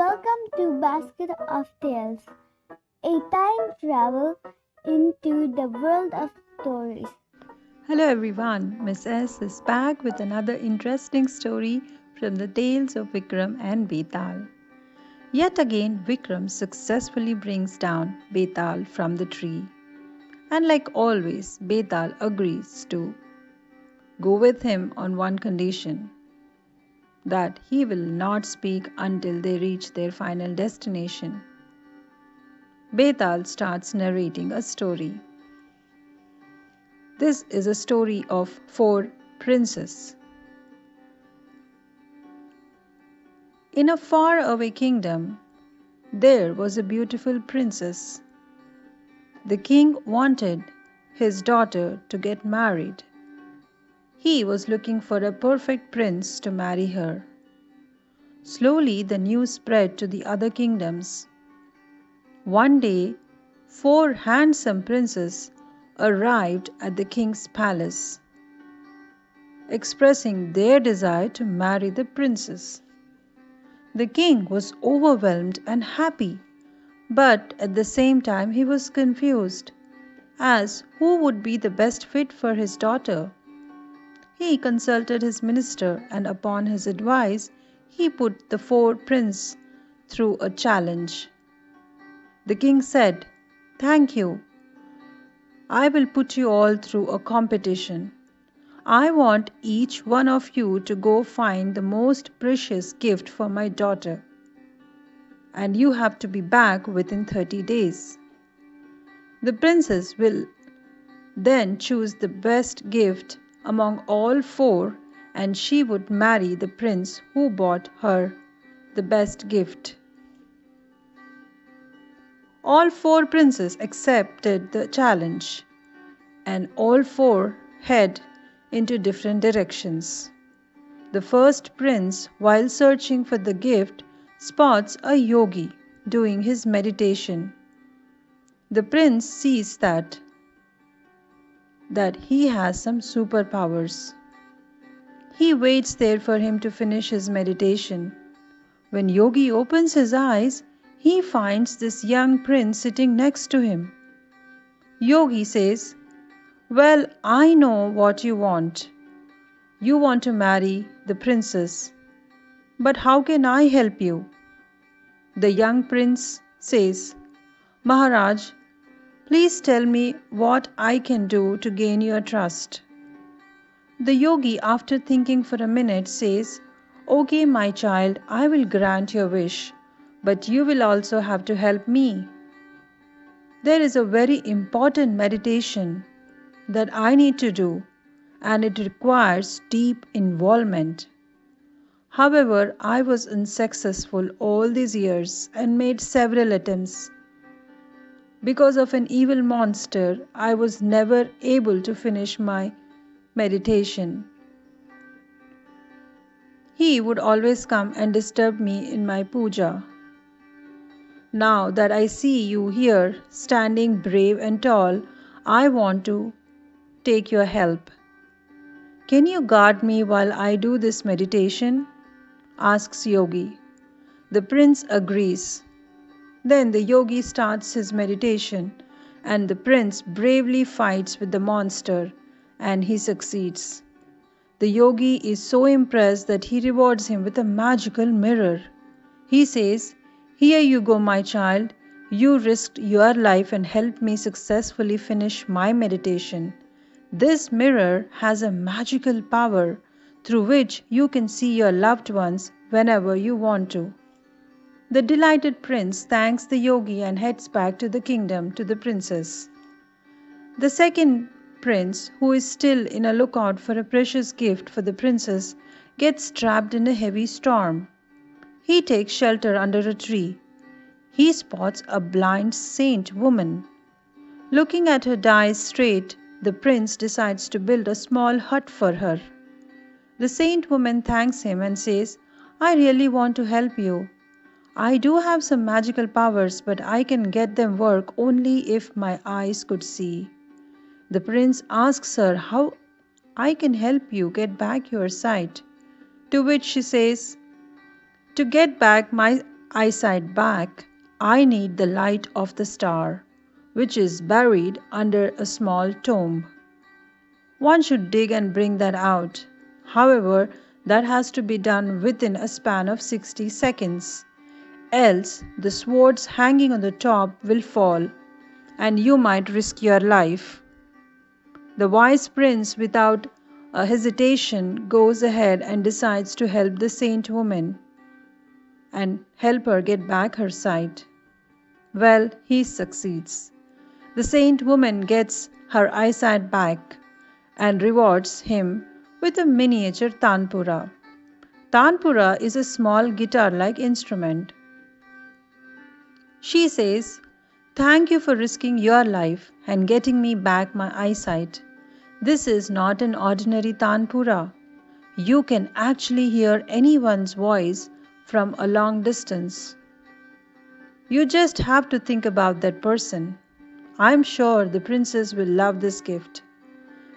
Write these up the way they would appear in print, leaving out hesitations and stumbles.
Welcome to Basket of Tales, a time travel into the world of stories. Hello everyone, Miss S is back with another interesting story from the tales of Vikram and Bethaal. Yet again, Vikram successfully brings down Bethaal from the tree. And like always, Bethaal agrees to go with him on one condition, that he will not speak until they reach their final destination. Bethaal starts narrating a story. This is a story of 4 princes. In a far-away kingdom, there was a beautiful princess. The king wanted his daughter to get married. He was looking for a perfect prince to marry her. Slowly, the news spread to the other kingdoms. One day, 4 handsome princes arrived at the king's palace, expressing their desire to marry the princess. The king was overwhelmed and happy, but at the same time he was confused as who would be the best fit for his daughter. He consulted his minister, and upon his advice he put the 4 princes through a challenge. The king said, "Thank you. I will put you all through a competition. I want each one of you to go find the most precious gift for my daughter, and you have to be back within 30 days. The princess will then choose the best gift among all 4, and she would marry the prince who bought her the best gift." All 4 princes accepted the challenge, and all 4 head into different directions. The first prince, while searching for the gift, spots a yogi doing his meditation. The prince sees that he has some superpowers. He waits there for him to finish his meditation. When Yogi opens his eyes, he finds this young prince sitting next to him. Yogi says, "Well, I know what you want. You want to marry the princess. But how can I help you?" The young prince says, "Maharaj, please tell me what I can do to gain your trust." The yogi, after thinking for a minute, says, "Okay, my child, I will grant your wish, but you will also have to help me. There is a very important meditation that I need to do, and it requires deep involvement. However, I was unsuccessful all these years and made several attempts. Because of an evil monster, I was never able to finish my meditation. He would always come and disturb me in my puja. Now that I see you here, standing brave and tall, I want to take your help. Can you guard me while I do this meditation?" asks Yogi. The prince agrees. Then the yogi starts his meditation, and the prince bravely fights with the monster, and he succeeds. The yogi is so impressed that he rewards him with a magical mirror. He says, "Here you go, my child. You risked your life and helped me successfully finish my meditation. This mirror has a magical power through which you can see your loved ones whenever you want to." The delighted prince thanks the yogi and heads back to the kingdom to the princess. The second prince, who is still in a lookout for a precious gift for the princess, gets trapped in a heavy storm. He takes shelter under a tree. He spots a blind saint woman. Looking at her eyes straight, the prince decides to build a small hut for her. The saint woman thanks him and says, "I really want to help you. I do have some magical powers, but I can get them work only if my eyes could see." The prince asks her how I can help you get back your sight, to which she says, "To get back my eyesight back, I need the light of the star, which is buried under a small tomb. One should dig and bring that out. However, that has to be done within a span of 60 seconds. Else, the swords hanging on the top will fall, and you might risk your life. The wise prince, without a hesitation, goes ahead and decides to help the saint woman and help her get back her sight. Well, he succeeds. The saint woman gets her eyesight back and rewards him with a miniature tanpura. Tanpura is a small guitar-like instrument. She says, "Thank you for risking your life and getting me back my eyesight. This is not an ordinary tanpura. You can actually hear anyone's voice from a long distance. You just have to think about that person. I'm sure the princess will love this gift."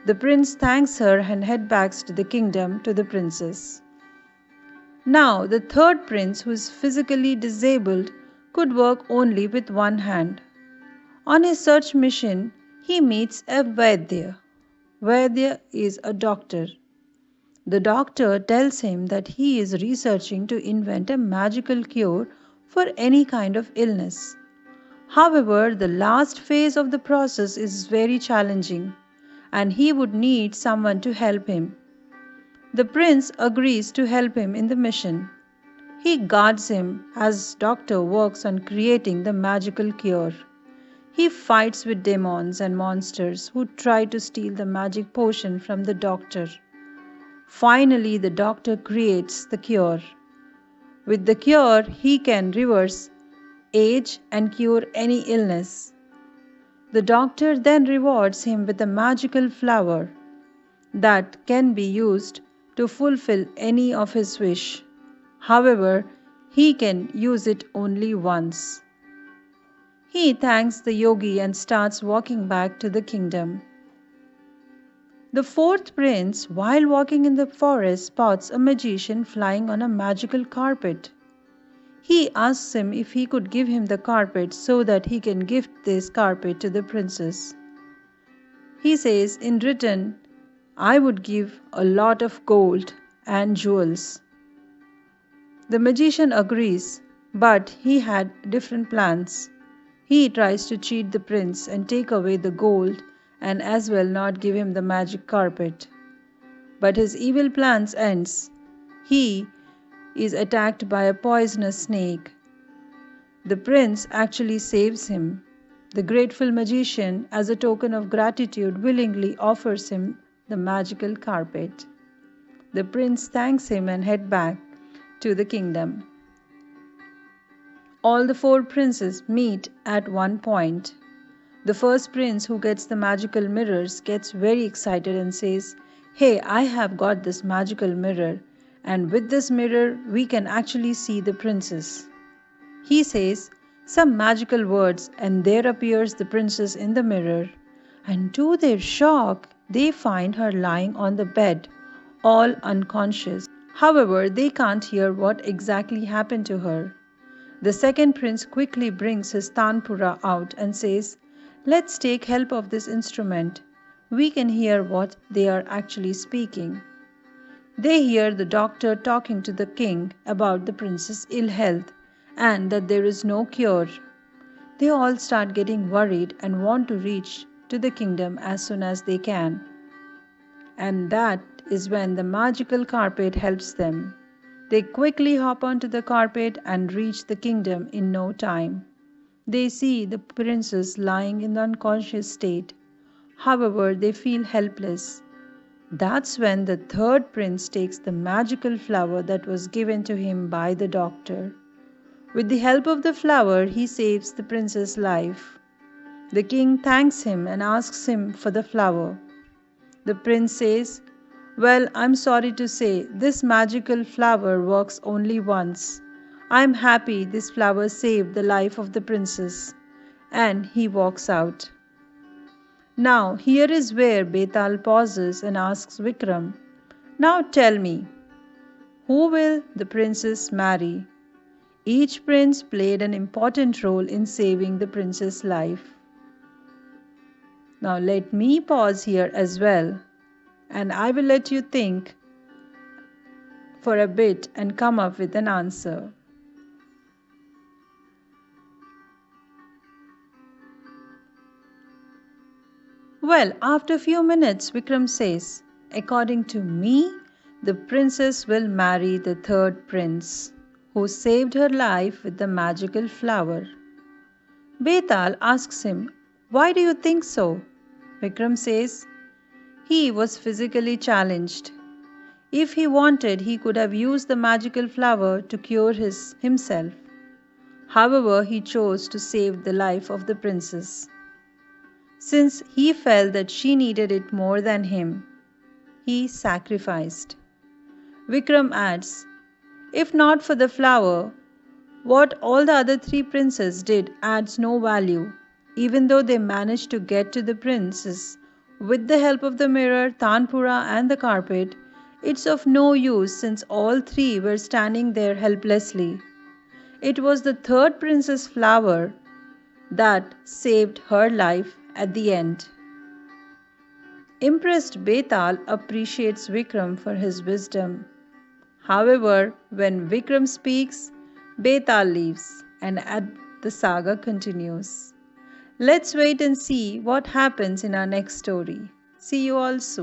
The prince thanks her and heads back to the kingdom to the princess. Now, the third prince, who is physically disabled, could work only with one hand. On his search mission, he meets a Vaidya. Vaidya is a doctor. The doctor tells him that he is researching to invent a magical cure for any kind of illness. However, the last phase of the process is very challenging, and he would need someone to help him. The prince agrees to help him in the mission. He guards him as doctor works on creating the magical cure. He fights with demons and monsters who try to steal the magic potion from the doctor. Finally, the doctor creates the cure. With the cure, he can reverse age and cure any illness. The doctor then rewards him with a magical flower that can be used to fulfill any of his wish. However, he can use it only once. He thanks the yogi and starts walking back to the kingdom. The fourth prince, while walking in the forest, spots a magician flying on a magical carpet. He asks him if he could give him the carpet so that he can gift this carpet to the princess. He says, in return, "I would give a lot of gold and jewels." The magician agrees, but he had different plans. He tries to cheat the prince and take away the gold and as well not give him the magic carpet. But his evil plans ends. He is attacked by a poisonous snake. The prince actually saves him. The grateful magician, as a token of gratitude, willingly offers him the magical carpet. The prince thanks him and heads back to the kingdom. All the four princes meet at one point. The first prince, who gets the magical mirrors, gets very excited and says, "Hey, I have got this magical mirror, and with this mirror we can actually see the princess." He says some magical words, and there appears the princess in the mirror, and to their shock they find her lying on the bed, all unconscious. However, they can't hear what exactly happened to her. The second prince quickly brings his tanpura out and says, "Let's take help of this instrument. We can hear what they are actually speaking." They hear the doctor talking to the king about the prince's ill health and that there is no cure. They all start getting worried and want to reach to the kingdom as soon as they can. And that is when the magical carpet helps them. They quickly hop onto the carpet and reach the kingdom in no time. They see the princess lying in the unconscious state. However, they feel helpless. That's when the third prince takes the magical flower that was given to him by the doctor. With the help of the flower, he saves the princess' life. The king thanks him and asks him for the flower. The prince says, "Well, I'm sorry to say, this magical flower works only once. I'm happy this flower saved the life of the princess." And he walks out. Now, here is where Bethaal pauses and asks Vikram, "Now tell me, who will the princess marry?" Each prince played an important role in saving the prince's life. Now let me pause here as well, and I will let you think for a bit and come up with an answer. Well, after a few minutes, Vikram says, according to me, the princess will marry the third prince, who saved her life with the magical flower. Bethaal asks him, why do you think so? Vikram says, he was physically challenged. If he wanted, he could have used the magical flower to cure himself. However, he chose to save the life of the princess. Since he felt that she needed it more than him, he sacrificed. Vikram adds, if not for the flower, what all the other three princes did adds no value. Even though they managed to get to the princess with the help of the mirror, Tanpura, and the carpet, it's of no use since all three were standing there helplessly. It was the third princess' flower that saved her life at the end. Impressed Bethaal appreciates Vikram for his wisdom. However, when Vikram speaks, Bethaal leaves and the saga continues. Let's wait and see what happens in our next story. See you all soon.